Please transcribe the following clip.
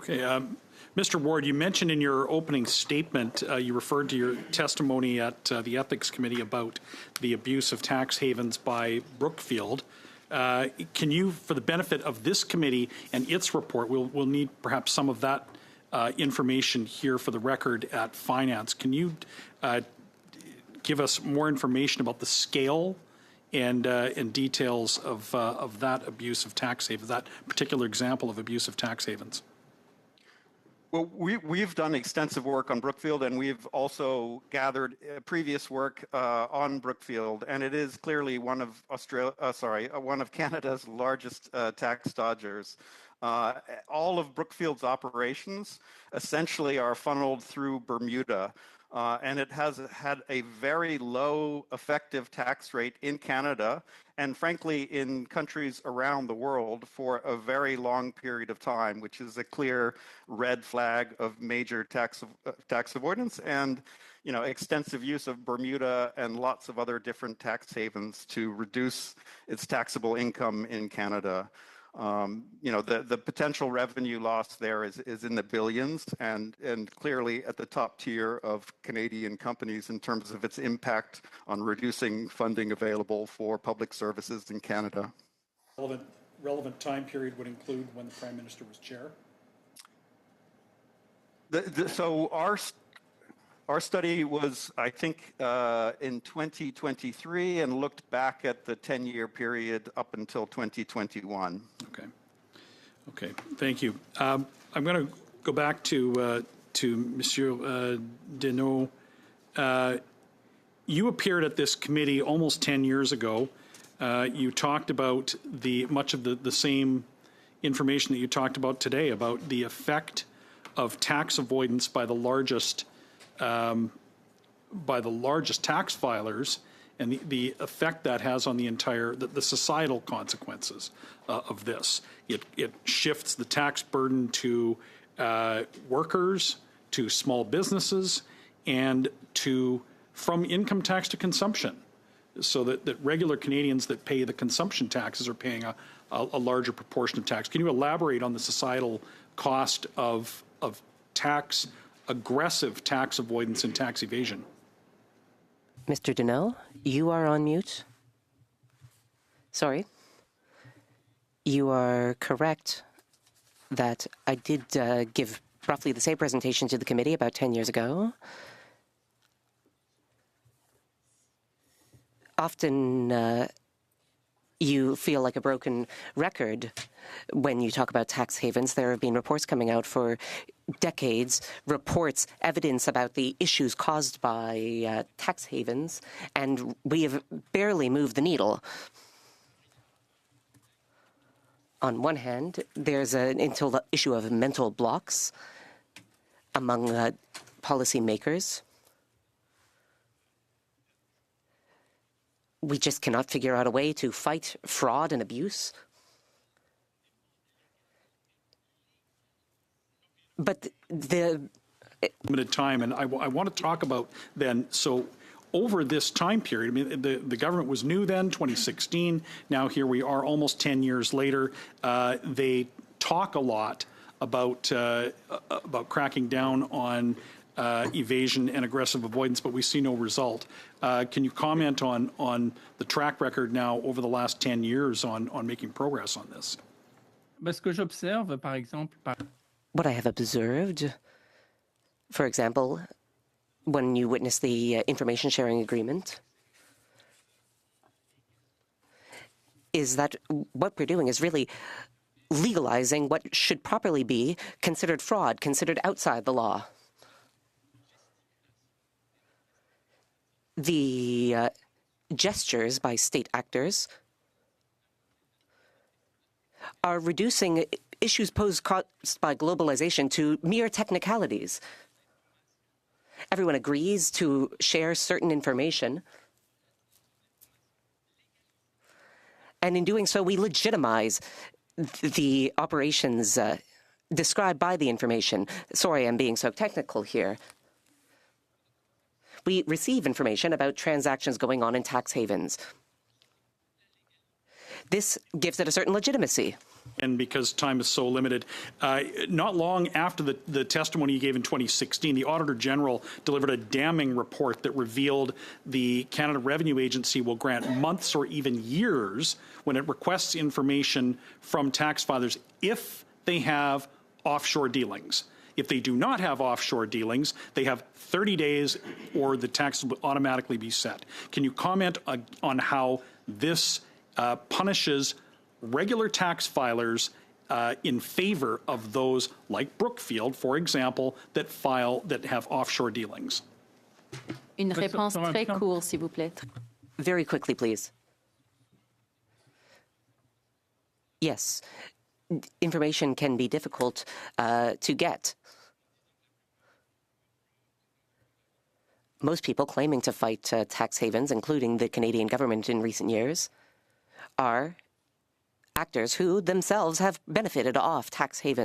Okay. Mr. Ward, you mentioned in your opening statement, you referred to your testimony at the Ethics Committee about the abuse of tax havens by Brookfield. Can you, for the benefit of this committee and its report, we'll need perhaps some of that information here for the record at Finance. Can you give us more information about the scale and details of that abuse of tax havens, that particular example of abuse of tax havens? Well, we've done extensive work on Brookfield, and we've also gathered previous work on Brookfield, and it is clearly one of one of Canada's largest tax dodgers. All of Brookfield's operations essentially are funneled through Bermuda, and it has had a very low effective tax rate in Canada and frankly in countries around the world for a very long period of time, which is a clear red flag of major tax avoidance and extensive use of Bermuda and lots of other different tax havens to reduce its taxable income in Canada. The potential revenue loss there is in the billions and clearly at the top tier of Canadian companies in terms of its impact on reducing funding available for public services in Canada. Relevant time period would include when the Prime Minister was chair? So our study was, I think, in 2023 and looked back at the 10-year period up until 2021. Okay, thank you. I'm going to go back to Monsieur Deneau. You appeared at this committee almost 10 years ago. You talked about much of the same information that you talked about today about the effect of tax avoidance by the largest tax filers and the effect that has on the societal consequences of this. It shifts the tax burden to workers, to small businesses, and from income tax to consumption, so that regular Canadians that pay the consumption taxes are paying a larger proportion of tax. Can you elaborate on the societal cost of aggressive tax avoidance and tax evasion? Mr. Deneau, you are on mute. Sorry. You are correct that I did give roughly the same presentation to the committee about 10 years ago. Often you feel like a broken record when you talk about tax havens. There have been reports coming out for decades, evidence about the issues caused by tax havens, and we have barely moved the needle. On one hand, there's an issue of mental blocks among policymakers. We just cannot figure out a way to fight fraud and abuse. But limited time, and I want to talk about then, so over this time period, I mean, the government was new then, 2016. Now here we are almost 10 years later. They talk a lot about cracking down on evasion and aggressive avoidance, but we see no result. Can you comment on the track record now over the last 10 years on making progress on this? What I have observed, for example, when you witness the information sharing agreement, is that what we're doing is really legalizing what should properly be considered fraud, considered outside the law. The gestures by state actors are reducing issues posed by globalization to mere technicalities. Everyone agrees to share certain information, and in doing so, we legitimize the operations described by the information. Sorry, I'm being so technical here. We receive information about transactions going on in tax havens. This gives it a certain legitimacy. And because time is so limited, not long after the testimony you gave in 2016, the Auditor General delivered a damning report that revealed the Canada Revenue Agency will grant months or even years when it requests information from tax filers if they have offshore dealings. If they do not have offshore dealings, they have 30 days or the tax will automatically be set. Can you comment on how this punishes regular tax filers in favor of those like Brookfield, for example, that have offshore dealings? Une réponse très courte, s'il vous plaît. Very quickly, please. Yes, information can be difficult to get. Most people claiming to fight tax havens, including the Canadian government in recent years, are actors who themselves have benefited off tax havens.